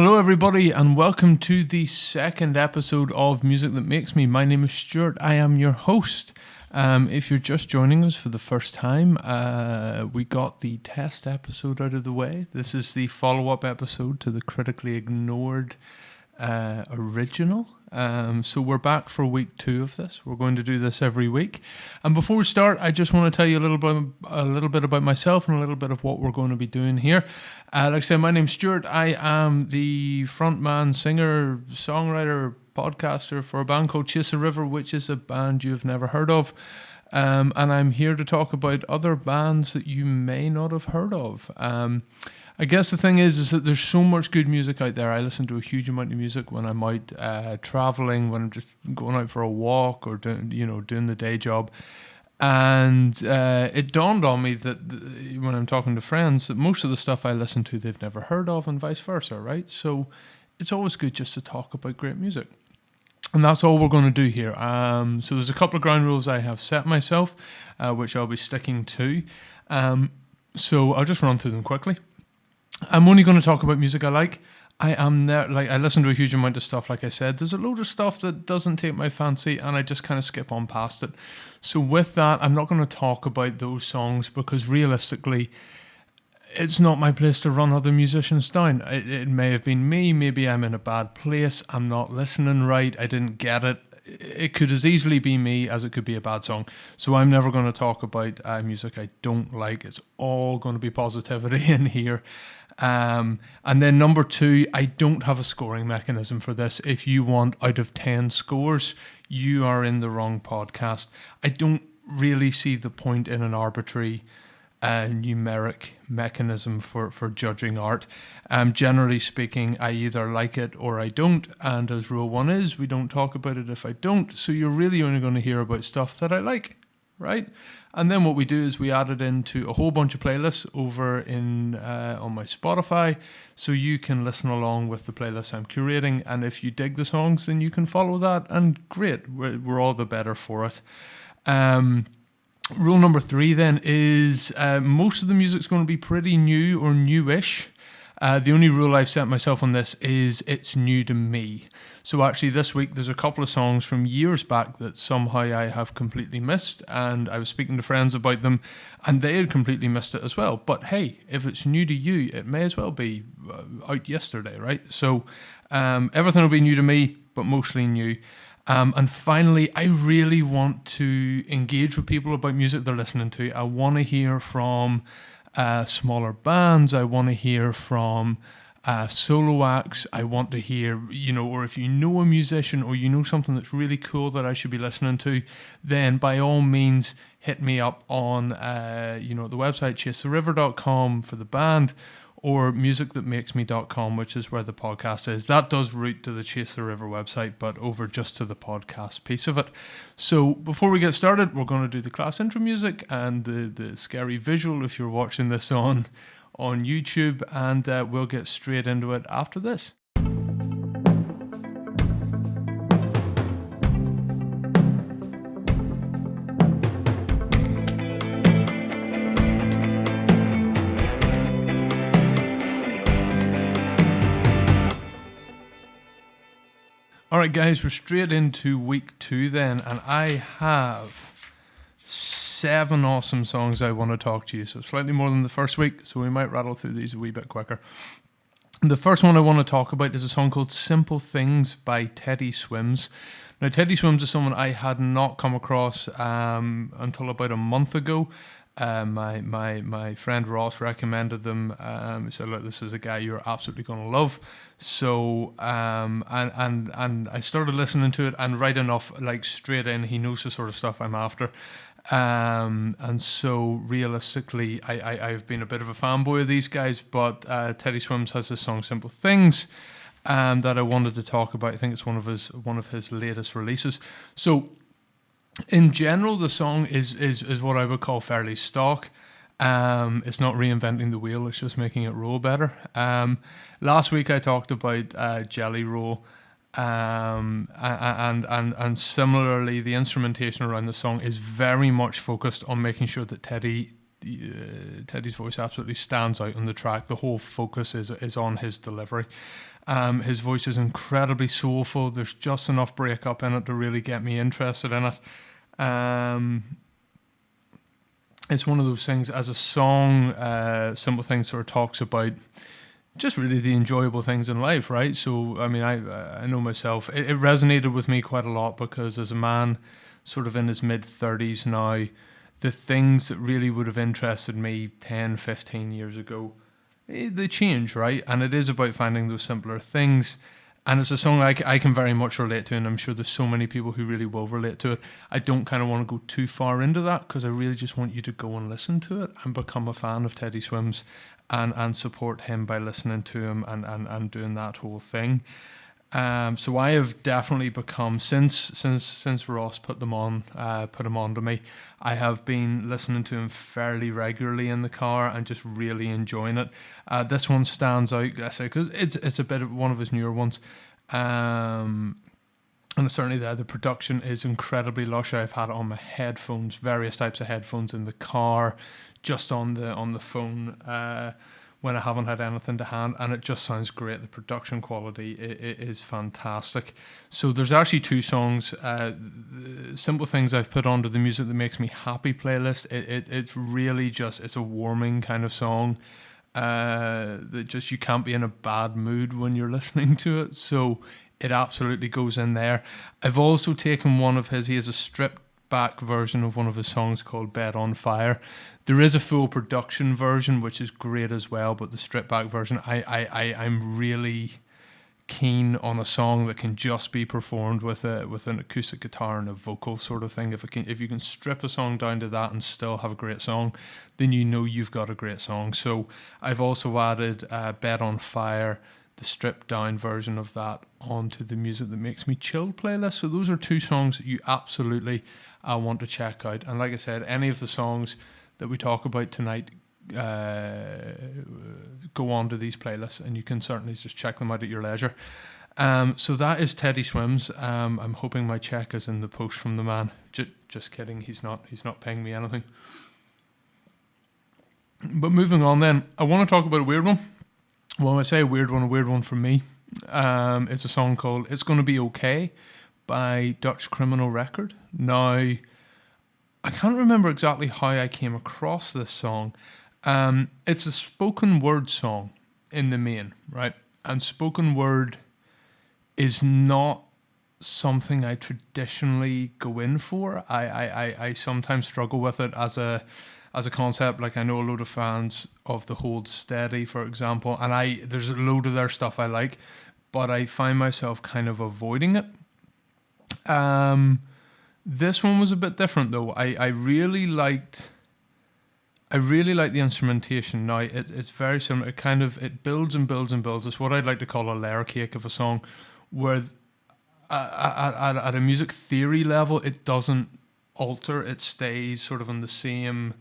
Hello everybody and welcome to the second episode of Music That Makes Me. My name is Stuart, I am your host. If you're just joining us for the first time, we got the test episode out of the way. This is the follow-up episode to the critically ignored original. So we're back for week 2 of this. We're going to do this every week. And before we start, I just want to tell you a little bit about myself and a little bit of what we're going to be doing here. Like I said, my name's Stuart. I am the frontman, singer, songwriter, podcaster for a band called Chase the River, which is a band you've never heard of. And I'm here to talk about other bands that you may not have heard of. I guess the thing is that there's so much good music out there. I listen to a huge amount of music when I'm out traveling, when I'm just going out for a walk or doing the day job. And it dawned on me that when I'm talking to friends, that most of the stuff I listen to they've never heard of, and vice versa, right? So it's always good just to talk about great music. And that's all we're going to do here. So there's a couple of ground rules I have set myself, which I'll be sticking to. So I'll just run through them quickly. I'm only going to talk about music I like. I listen to a huge amount of stuff, like I said. There's a load of stuff that doesn't take my fancy, and I just kind of skip on past it. So with that, I'm not going to talk about those songs because realistically, it's not my place to run other musicians down. It may have been me. Maybe I'm in a bad place. I'm not listening right. I didn't get it. It could as easily be me as it could be a bad song. So I'm never going to talk about music I don't like. It's all going to be positivity in here. And then number 2, I don't have a scoring mechanism for this. If you want out of 10 scores, you are in the wrong podcast. I don't really see the point in an arbitrary numeric mechanism for judging art. Generally speaking, I either like it or I don't, and as rule 1 is, we don't talk about it if I don't, so you're really only going to hear about stuff that I like, right? And then what we do is we add it into a whole bunch of playlists over in on my Spotify, so you can listen along with the playlist I'm curating, and if you dig the songs, then you can follow that, and great, we're all the better for it. Rule number 3 then is most of the music's going to be pretty new or newish. The only rule I've set myself on this is it's new to me. So actually this week there's a couple of songs from years back that somehow I have completely missed, and I was speaking to friends about them and they had completely missed it as well. But hey, if it's new to you, it may as well be out yesterday, right? So everything will be new to me, but mostly new. And finally, I really want to engage with people about music they're listening to. I want to hear from smaller bands. I want to hear from solo acts. I want to hear, or if you know a musician or you know something that's really cool that I should be listening to, then by all means, hit me up on, the website, chasetheriver.com for the band, or musicthatmakesme.com, which is where the podcast is. That does route to the Chase the River website, but over just to the podcast piece of it. So before we get started, we're going to do the class intro music and the scary visual if you're watching this on YouTube, and we'll get straight into it after this. Alright guys, we're straight into week 2 then, and I have 7 awesome songs I want to talk to you, so slightly more than the first week, so we might rattle through these a wee bit quicker. The first one I want to talk about is a song called Simple Things by Teddy Swims. Now Teddy Swims is someone I had not come across until about a month ago. My friend Ross recommended them. He said, "Look, this is a guy you're absolutely going to love." So and I started listening to it, and right enough, like straight in, he knows the sort of stuff I'm after. And so realistically, I've been a bit of a fanboy of these guys, but Teddy Swims has this song "Simple Things" that I wanted to talk about. I think it's one of his latest releases. So in general, the song is what I would call fairly stock. It's not reinventing the wheel, it's just making it roll better. Last week I talked about Jelly Roll, and similarly the instrumentation around the song is very much focused on making sure that Teddy Teddy's voice absolutely stands out on the track. The whole focus is on his delivery. His voice is incredibly soulful. There's just enough breakup in it to really get me interested in it. It's one of those things, as a song, Simple Things sort of talks about just really the enjoyable things in life, right? So, I mean, I know myself, it resonated with me quite a lot, because as a man sort of in his mid-30s now, the things that really would have interested me 10, 15 years ago, they change, right? And it is about finding those simpler things. And it's a song I can very much relate to, and I'm sure there's so many people who really will relate to it. I don't kind of want to go too far into that, because I really just want you to go and listen to it and become a fan of Teddy Swims, and support him by listening to him and doing that whole thing. So I have definitely become, since Ross put him on to me, I have been listening to him fairly regularly in the car and just really enjoying it. This one stands out, I say, because it's a bit of one of his newer ones. And certainly the production is incredibly lush. I've had it on my headphones, various types of headphones in the car, just on the phone, when I haven't had anything to hand, and it just sounds great. The production quality is fantastic. So there's actually two songs, Simple Things, I've put onto the Music That Makes Me Happy playlist. It's really just, it's a warming kind of song, that just, you can't be in a bad mood when you're listening to it. So it absolutely goes in there. I've also taken one of his, he has a stripped back version of one of his songs called Bed on Fire. There is a full production version, which is great as well, but the stripped back version, I'm really keen on a song that can just be performed with an acoustic guitar and a vocal sort of thing. If you can strip a song down to that and still have a great song, then you know you've got a great song. So I've also added Bed on Fire, the stripped down version of that, onto the Music That Makes Me Chill playlist. So those are two songs that you absolutely want to check out. And like I said, any of the songs that we talk about tonight go on to these playlists, and you can certainly just check them out at your leisure. So that is Teddy Swims. I'm hoping my check is in the post from the man. Just kidding, he's not paying me anything. But moving on then, I want to talk about a weird one. Well, I say a weird one for me. It's a song called It's Gonna Be Okay by Dutch Criminal Record. Now, I can't remember exactly how I came across this song. It's a spoken word song in the main, right? And spoken word is not something I traditionally go in for. I sometimes struggle with it as a concept. Like, I know a load of fans of the Hold Steady, for example, and there's a load of their stuff I like, but I find myself kind of avoiding it. This one was a bit different though. I really liked the instrumentation. Now it's very similar. It builds and builds and builds. It's what I'd like to call a layer cake of a song, where at a music theory level it doesn't alter. It stays sort of on the same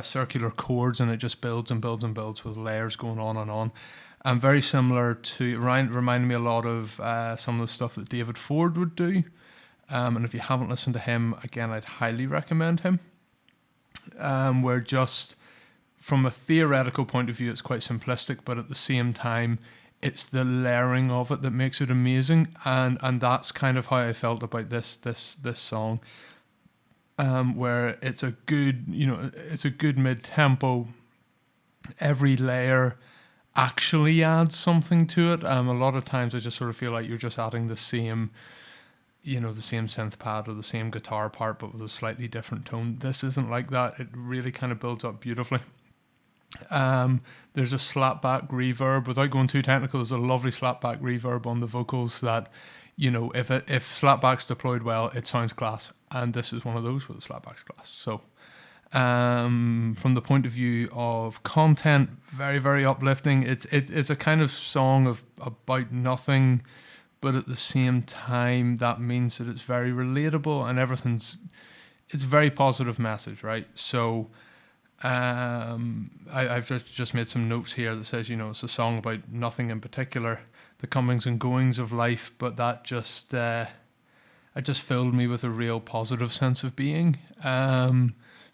circular chords, and it just builds and builds and builds with layers going on and on. And very similar to, reminding me a lot of some of the stuff that David Ford would do. And if you haven't listened to him, again, I'd highly recommend him. Where just from a theoretical point of view, it's quite simplistic, but at the same time, it's the layering of it that makes it amazing. And that's kind of how I felt about this song. Where it's a good mid-tempo. Every layer actually adds something to it. A lot of times I just sort of feel like you're just adding the same synth pad or the same guitar part, but with a slightly different tone. This isn't like that. It really kind of builds up beautifully. There's a slapback reverb. Without going too technical, there's a lovely slapback reverb on the vocals that, if slapback's deployed well, it sounds class. And this is one of those with the slapback's class. So, from the point of view of content, very, very uplifting. It's a kind of song about nothing, but at the same time, that means that it's very relatable and it's a very positive message, right? So, I've just made some notes here that says, it's a song about nothing in particular, the comings and goings of life, but that just, it just filled me with a real positive sense of being.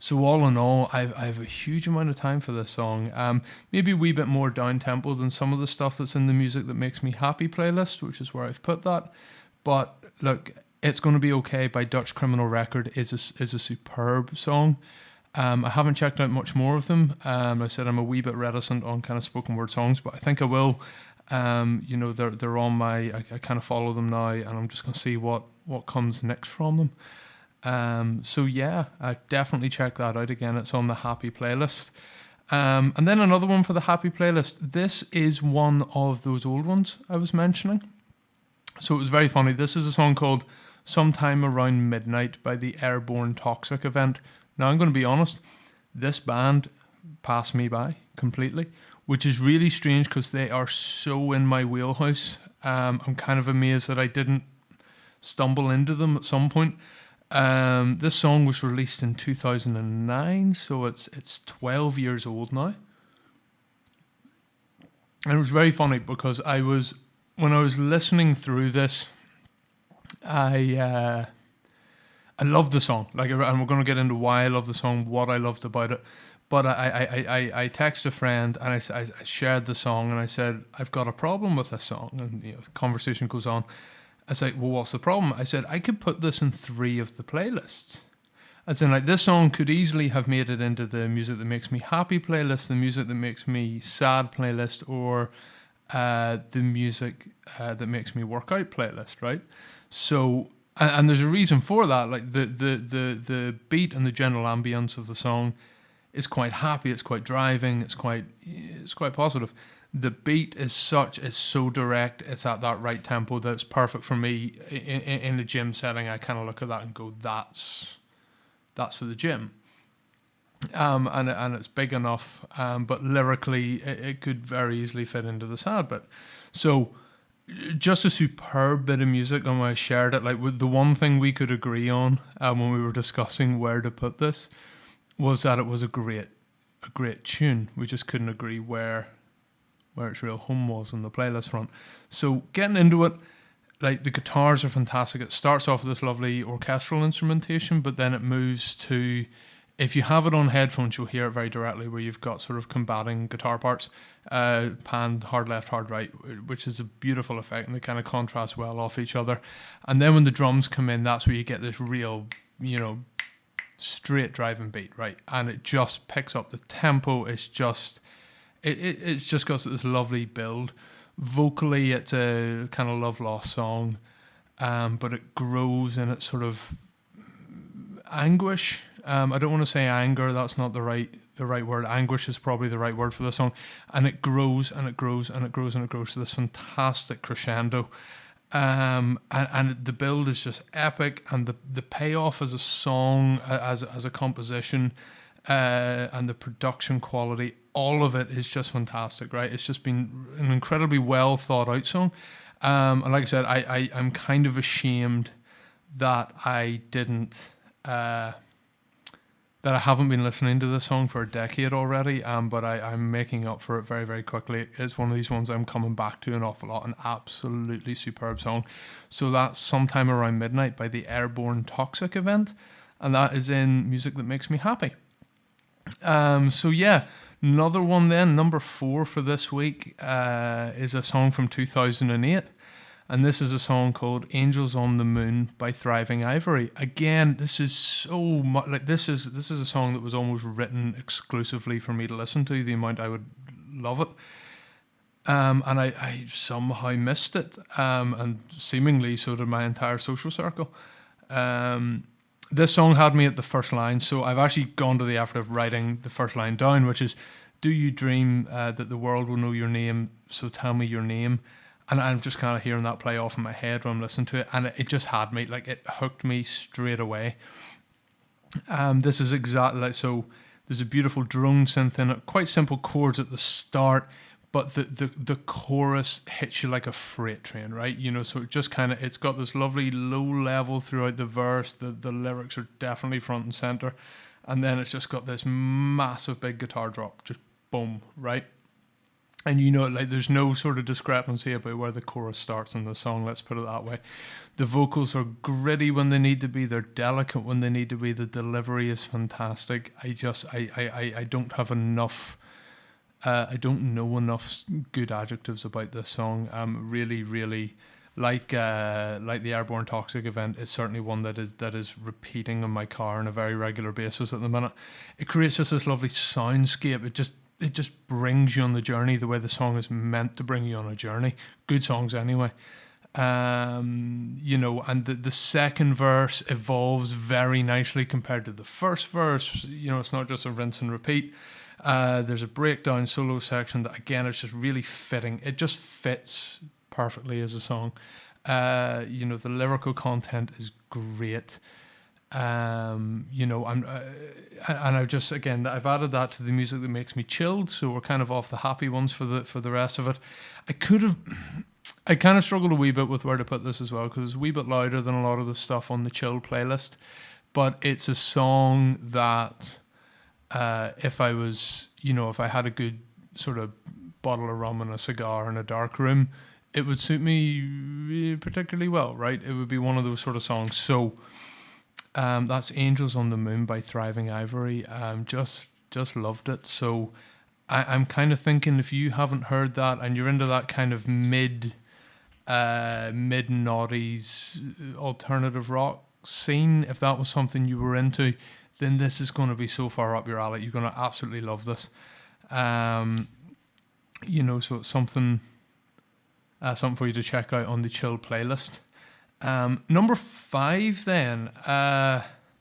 So all in all, I have a huge amount of time for this song. Maybe a wee bit more down tempo than some of the stuff that's in the Music That Makes Me Happy playlist, which is where I've put that. But look, It's Gonna Be Okay by Dutch Criminal Record is a superb song. I haven't checked out much more of them. I said I'm a wee bit reticent on kind of spoken word songs, but I think I will. They're on my. I kind of follow them now, and I'm just gonna see what comes next from them. So yeah, definitely check that out. Again, it's on the Happy playlist. And then another one for the Happy playlist. This is one of those old ones I was mentioning. So it was very funny. This is a song called Sometime Around Midnight by the Airborne Toxic event. Now, I'm going to be honest, this band passed me by completely, which is really strange because they are so in my wheelhouse. I'm kind of amazed that I didn't stumble into them at some point. This song was released in 2009, so it's 12 years old now. And it was very funny because when I was listening through this, I loved the song. And we're going to get into why I love the song, what I loved about it. But I texted a friend and I shared the song and I said, I've got a problem with this song. And the conversation goes on. I said, well, what's the problem? I said, I could put this in 3 of the playlists. As in, this song could easily have made it into the Music That Makes Me Happy playlist, the Music That Makes Me Sad playlist, or the Music That Makes Me Work Out playlist, right? So, and there's a reason for that. Like the beat and the general ambience of the song is quite happy. It's quite driving. It's quite positive. The beat is so direct. It's at that right tempo that's perfect for me in a gym setting. I kind of look at that and go, that's for the gym. And it's big enough, but lyrically it could very easily fit into the sad bit. So just a superb bit of music, and when I shared it, the one thing we could agree on when we were discussing where to put this was that it was a great tune. We just couldn't agree where its real home was on the playlist front. So getting into it, the guitars are fantastic. It starts off with this lovely orchestral instrumentation, but then it moves to, if you have it on headphones, you'll hear it very directly, where you've got sort of combating guitar parts, pan, hard left, hard right, which is a beautiful effect, and they kind of contrast well off each other. And then when the drums come in, that's where you get this real, straight driving beat, right? And it just picks up the tempo. It's just got this lovely build. Vocally, it's a kind of love lost song, but it grows in its sort of anguish. I don't want to say anger. That's not the right word. Anguish is probably the right word for the song. And it grows and it grows and it grows and it grows to this fantastic crescendo. And the build is just epic, and the payoff as a song, as a composition, and the production quality, all of it is just fantastic, right? It's just been an incredibly well thought out song. And like I said, I'm kind of ashamed that I didn't, that I haven't been listening to this song for a decade already, but I'm making up for it very, very quickly. It's one of these ones I'm coming back to an awful lot. An absolutely superb song. So that's Sometime Around Midnight by the Airborne Toxic event, and that is in Music That Makes Me Happy. So yeah, another one then, number 4 for this week, is a song from 2008. And this is a song called Angels on the Moon by Thriving Ivory. Again, this is so much, this is a song that was almost written exclusively for me to listen to, the amount I would love it. And I somehow missed it, and seemingly so did my entire social circle. This song had me at the first line, so I've actually gone to the effort of writing the first line down, which is, do you dream that the world will know your name, so tell me your name. And I'm just kind of hearing that play off in my head when I'm listening to it, and it just had me, it hooked me straight away. This is exactly, so there's a beautiful drone synth in it, quite simple chords at the start, but the chorus hits you like a freight train, right? So it just kind of, it's got this lovely low level throughout the verse, the lyrics are definitely front and center, and then it's just got this massive big guitar drop, just boom, right? And you know, like there's no sort of discrepancy about where the chorus starts in the song. Let's put it that way. The vocals are gritty when they need to be. They're delicate when they need to be. The delivery is fantastic. I don't have enough. I don't know enough good adjectives about this song. Really, really like the Airborne Toxic event is certainly one that is repeating in my car on a very regular basis at the minute. It creates just this lovely soundscape. It just brings you on the journey the way the song is meant to bring you on a journey. Good songs anyway. And the second verse evolves very nicely compared to the first verse. It's not just a rinse and repeat. There's a breakdown solo section that again is just really fitting. It just fits perfectly as a song. The lyrical content is great. I've added that to the music that makes me chilled. So we're kind of off the happy ones for the rest of it. I kind of struggled a wee bit with where to put this as well because it's a wee bit louder than a lot of the stuff on the chill playlist. But it's a song that, if I had a good sort of bottle of rum and a cigar in a dark room, it would suit me particularly well, right? It would be one of those sort of songs. So. That's Angels on the Moon by Thriving Ivory. Just loved it. So I'm kind of thinking if you haven't heard that and you're into that kind of mid noughties alternative rock scene, if that was something you were into, then this is going to be so far up your alley. You're going to absolutely love this. So it's something for you to check out on the chill playlist. Number 5 then,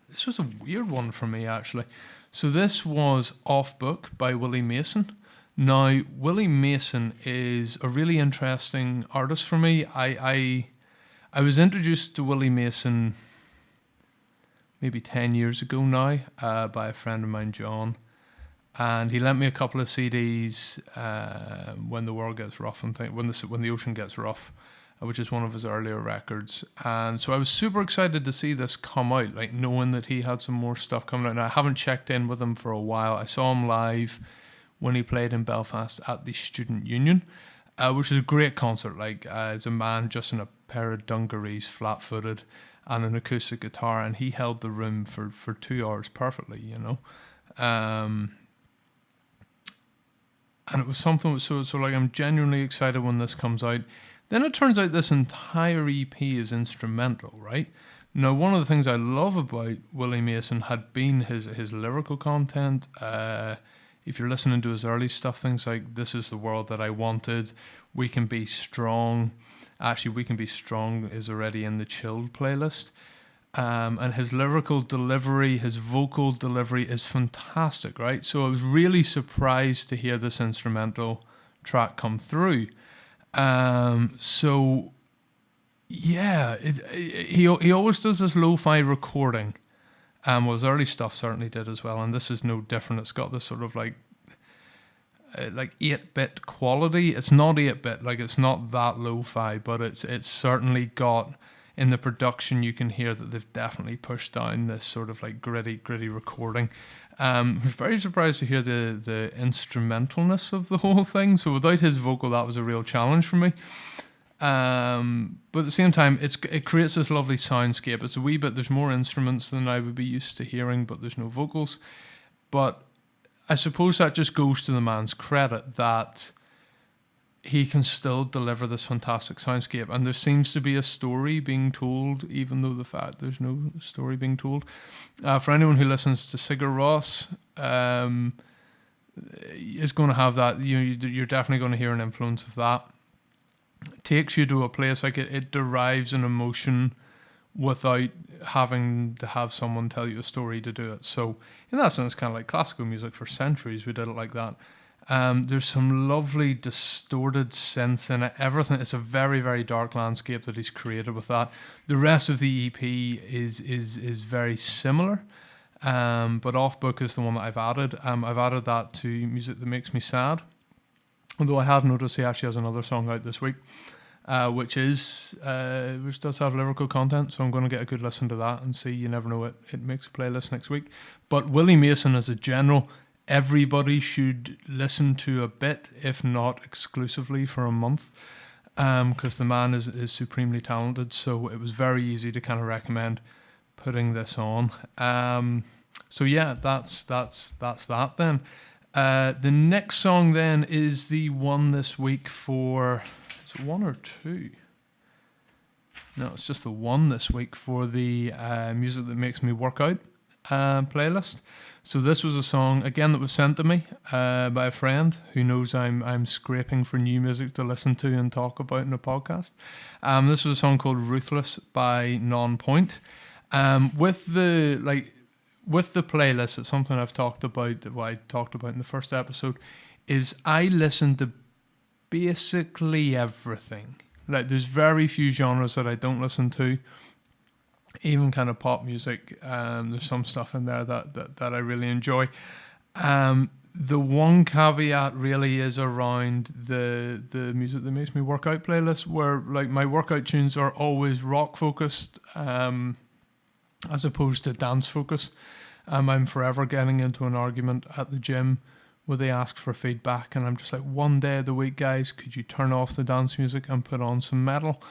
this was a weird one for me actually. So this was Off Book by Willy Mason. Now, Willy Mason is a really interesting artist for me. I was introduced to Willy Mason maybe 10 years ago now by a friend of mine, John. And he lent me a couple of CDs, When the World Gets Rough and when the Ocean Gets Rough, which is one of his earlier records. And so I was super excited to see this come out, like knowing that he had some more stuff coming out. Now, I haven't checked in with him for a while. I saw him live when he played in Belfast at the Student Union, which is a great concert. Like, it's a man just in a pair of dungarees, flat-footed, and an acoustic guitar, and he held the room for 2 hours perfectly, and it was something. So like, I'm genuinely excited when this comes out. Then it turns out this entire EP is instrumental, right? Now, one of the things I love about Willy Mason had been his lyrical content. If you're listening to his early stuff, things like This Is the World That I Wanted, We Can Be Strong. Actually, We Can Be Strong is already in the chilled playlist. And his lyrical delivery, his vocal delivery is fantastic, right? So I was really surprised to hear this instrumental track come through. So yeah, he always does this lo-fi recording. Well, his early stuff certainly did as well, and this is no different. It's got this sort of like 8-bit quality. It's not 8-bit, like it's not that lo-fi, but it's certainly got, in the production you can hear that they've definitely pushed down this sort of like gritty recording. I was very surprised to hear the instrumentalness of the whole thing. So without his vocal, that was a real challenge for me. But at the same time, it creates this lovely soundscape. It's a wee bit, there's more instruments than I would be used to hearing, but there's no vocals. But I suppose that just goes to the man's credit that he can still deliver this fantastic soundscape, and there seems to be a story being told, even though the fact there's no story being told. For anyone who listens to Sigur Rós, is going to have that. You're definitely going to hear an influence of that. It takes you to a place, like it derives an emotion without having to have someone tell you a story to do it. So in that sense, kind of like classical music for centuries, we did it like that. There's some lovely distorted synths in it. Everything. It's a very, very dark landscape that he's created with that. The rest of the EP is very similar, but Off Book is the one that I've added. I've added that to Music That Makes Me Sad. Although I have noticed he actually has another song out this week, which does have lyrical content. So I'm going to get a good listen to that and see. You never know, it makes a playlist next week. But Willy Mason as a general everybody should listen to a bit, if not exclusively, for a month, because the man is supremely talented. So it was very easy to kind of recommend putting this on. So yeah, that's that then. The next song then is the one this week for, is it one or two? No, it's just the one this week for the Music That Makes Me Work Out playlist. So this was a song, again, that was sent to me by a friend who knows I'm scraping for new music to listen to and talk about in a podcast. This was a song called Ruthless by Nonpoint. With the playlist, it's something I've talked about, what I talked about in the first episode, is I listen to basically everything. Like, there's very few genres that I don't listen to, even kind of pop music. There's some stuff in there that I really enjoy. The one caveat really is around the Music That Makes Me Work Out playlist, where like my workout tunes are always rock focused, as opposed to dance focused. I'm forever getting into an argument at the gym where they ask for feedback, and I'm just like, one day of the week, guys, could you turn off the dance music and put on some metal?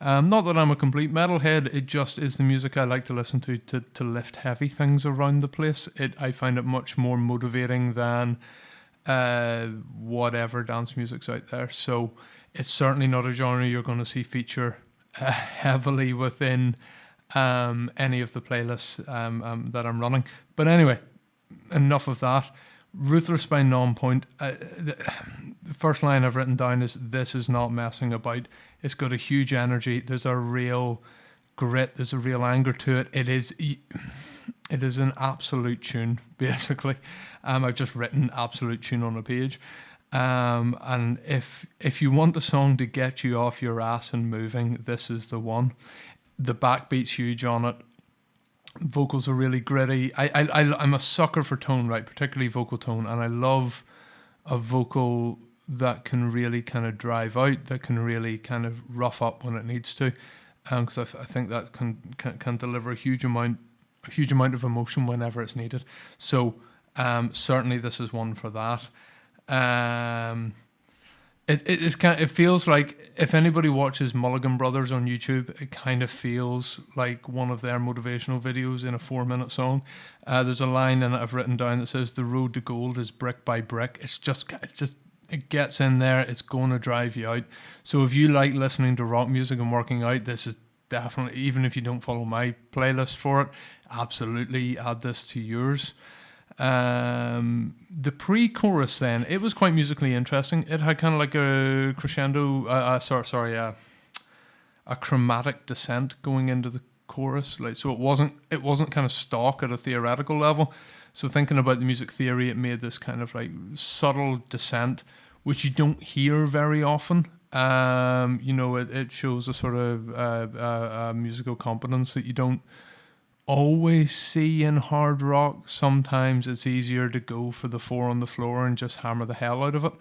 Not that I'm a complete metalhead, it just is the music I like to listen to lift heavy things around the place. I find it much more motivating than whatever dance music's out there. So it's certainly not a genre you're going to see feature heavily within any of the playlists that I'm running. But anyway, enough of that. Ruthless by Nonpoint. The first line I've written down is, "This is not messing about." It's got a huge energy. There's a real grit. There's a real anger to it. It is an absolute tune, basically. I've just written absolute tune on a page. And if you want a song to get you off your ass and moving, this is the one. The backbeat's huge on it. Vocals are really gritty. I'm a sucker for tone, right? Particularly vocal tone, and I love a vocal that can really kind of drive out, that can really kind of rough up when it needs to, because I think that can deliver a huge amount of emotion whenever it's needed. So certainly this is one for that. It feels like, if anybody watches Mulligan Brothers on YouTube, it kind of feels like one of their motivational videos in a 4-minute song. There's a line in it I've written down that says, "The road to gold is brick by brick." It gets in there. It's going to drive you out. So if you like listening to rock music and working out, this is definitely, even if you don't follow my playlist for it, absolutely add this to yours. The pre-chorus then, it was quite musically interesting. It had kind of like a crescendo, a chromatic descent going into the chorus. Like, so it wasn't kind of stock at a theoretical level. So thinking about the music theory, it made this kind of like subtle descent, which you don't hear very often. It shows a sort of musical competence that you don't always see in hard rock. Sometimes it's easier to go for the 4 on the floor and just hammer the hell out of it.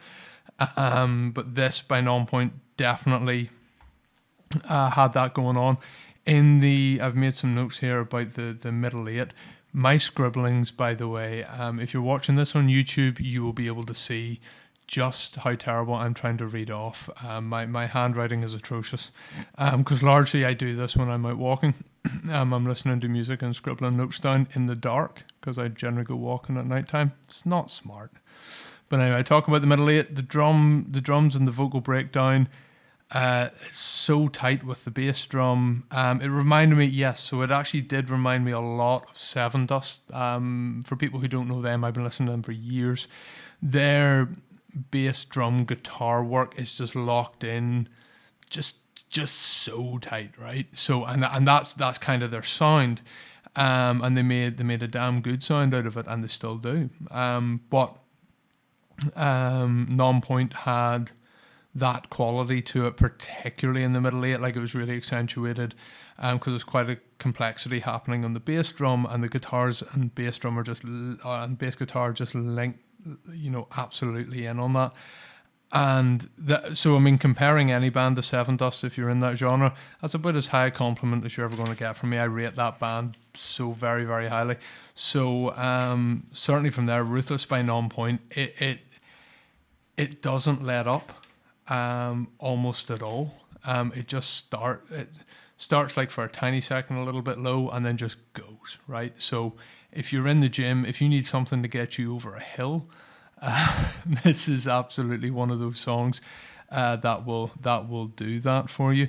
But this by Nonpoint definitely had that going on. I've made some notes here about the middle 8. My scribblings, by the way, if you're watching this on YouTube, you will be able to see just how terrible I'm trying to read off. My handwriting is atrocious, because largely I do this when I'm out walking. I'm listening to music and scribbling notes down in the dark, because I generally go walking at night time. It's not smart. But anyway, I talk about the middle 8, the drums and the vocal breakdown. It's so tight with the bass drum. It reminded me, so it actually did remind me a lot of Seven Dust. For people who don't know them, I've been listening to them for years. Their bass drum guitar work is just locked in, just so tight, right? So and that's kind of their sound, and they made a damn good sound out of it, and they still do. But Nonpoint had that quality to it, particularly in the middle 8. Like, it was really accentuated, because there's quite a complexity happening on the bass drum, and the guitars and bass drum are and bass guitar just linked, absolutely in on that. And so, I mean, comparing any band to Seven Dust, if you're in that genre, that's about as high a compliment as you're ever going to get from me. I rate that band so very, very highly. So, certainly from there, Ruthless by Nonpoint, it doesn't let up almost at all. It starts like for a tiny second, a little bit low, and then just goes, right? So, if you're in the gym, if you need something to get you over a hill, this is absolutely one of those songs that will do that for you.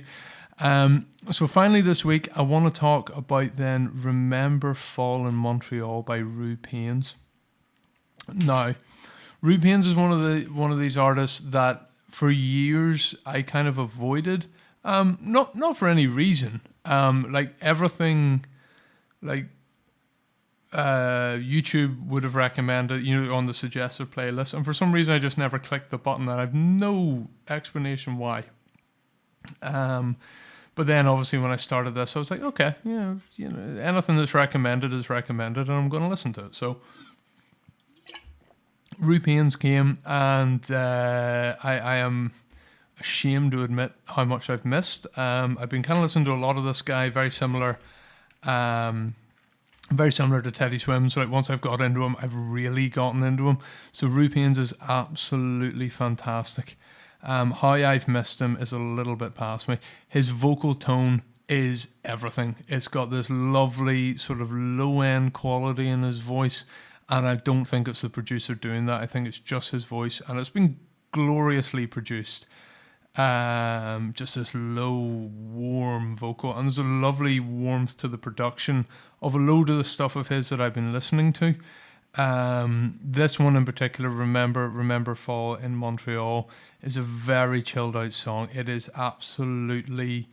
So finally this week, I want to talk about then Remember Fall in Montreal by Roo Panes. Now, Roo Panes is one of these artists that for years I kind of avoided. Not for any reason. Like everything, like YouTube would have recommended, on the suggested playlist, and for some reason I just never clicked the button, and I have no explanation why. But then obviously when I started this, I was like, okay, anything that's recommended is recommended, and I'm going to listen to it. So Roo Panes came, and I am ashamed to admit how much I've missed. I've been kind of listening to a lot of this guy, very similar to Teddy Swims. Like once I've got into him, I've really gotten into him. So Roo Panes is absolutely fantastic. How I've missed him is a little bit past me. His vocal tone is everything. It's got this lovely sort of low-end quality in his voice, and I don't think it's the producer doing that. I think it's just his voice, and it's been gloriously produced. Just this low, warm vocal, and there's a lovely warmth to the production of a load of the stuff of his that I've been listening to. This one in particular, Remember Fall in Montreal, is a very chilled out song. It is absolutely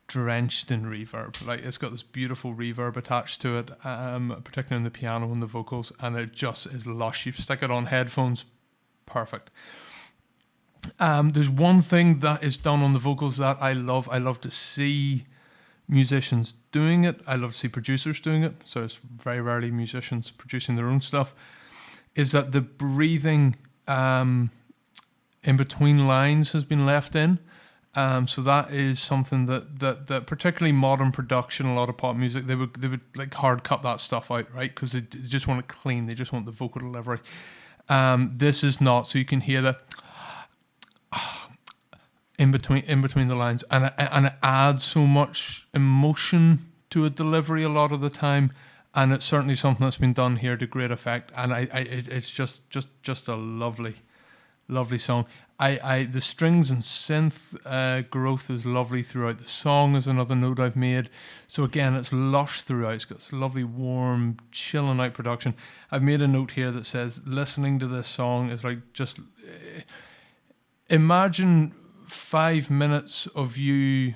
drenched in reverb. Like it's got this beautiful reverb attached to it, particularly in the piano and the vocals, and it just is lush. You stick it on headphones, perfect. There's one thing that is done on the vocals that I love. I love to see musicians doing it. I love to see producers doing it. So it's very rarely musicians producing their own stuff. Is that the breathing in between lines has been left in. So that is something that particularly modern production, a lot of pop music, they would like hard cut that stuff out, right? Because they just want it clean. They just want the vocal delivery. This is not. So you can hear that in between the lines, and it adds so much emotion to a delivery a lot of the time, and it's certainly something that's been done here to great effect. And it's just a lovely song. The strings and synth growth is lovely throughout. The song is another note I've made. So again, it's lush throughout. It's got this lovely, warm, chilling out production. I've made a note here that says listening to this song is like just imagine 5 minutes of you,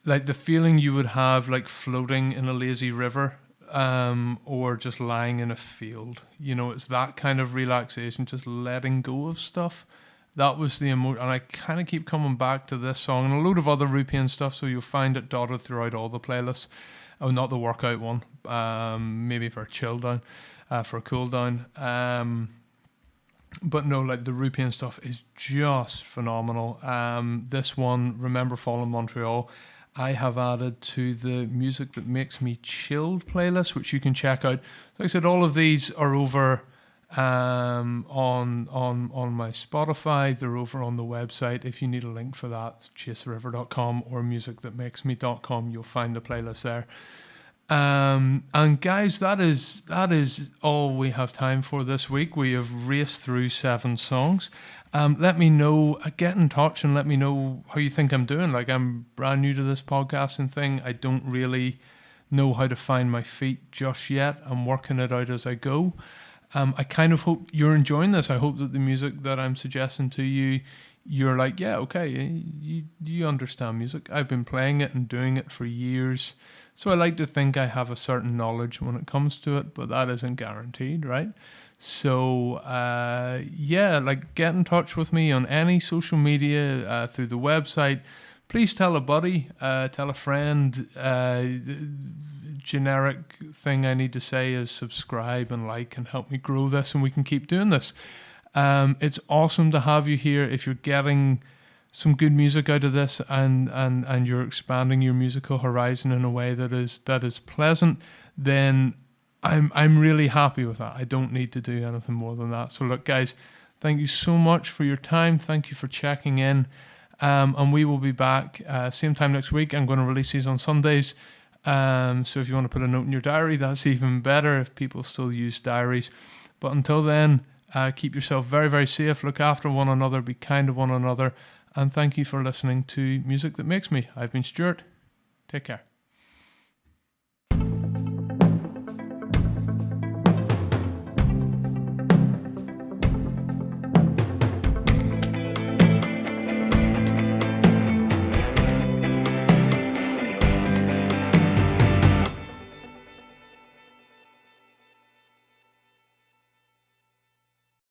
like the feeling you would have like floating in a lazy river, or just lying in a field. It's that kind of relaxation, just letting go of stuff. That was the emotion, and I kind of keep coming back to this song and a load of other Roo Panes stuff, so you'll find it dotted throughout all the playlists. Oh, not the workout one, maybe for a chill down, for a cool down. But no, like the Roo Panes stuff is just phenomenal. This one, Remember Fall in Montreal, I have added to the Music That Makes Me Chilled playlist, which you can check out. Like I said, all of these are over on my Spotify. They're over on the website. If you need a link for that, chaseriver.com or musicthatmakesme.com. You'll find the playlist there. And guys, that is all we have time for this week. We have raced through 7 songs. Let me know, get in touch and let me know how you think I'm doing. Like, I'm brand new to this podcasting thing. I don't really know how to find my feet just yet. I'm working it out as I go. I kind of hope you're enjoying this. I hope that the music that I'm suggesting to you, you're like, yeah, okay, you understand music. I've been playing it and doing it for years. So I like to think I have a certain knowledge when it comes to it, but that isn't guaranteed, right? So, like get in touch with me on any social media, through the website. Please tell a buddy, tell a friend. Generic thing I need to say is subscribe and like and help me grow this, and we can keep doing this. It's awesome to have you here. If you're getting some good music out of this and you're expanding your musical horizon in a way that is pleasant, then I'm really happy with that. I don't need to do anything more than that. So look, guys, thank you so much for your time. Thank you for checking in. And we will be back same time next week. I'm going to release these on Sundays. So if you want to put a note in your diary, that's even better if people still use diaries. But until then, keep yourself very, very safe. Look after one another. Be kind to one another. And thank you for listening to Music That Makes Me. I've been Stuart. Take care.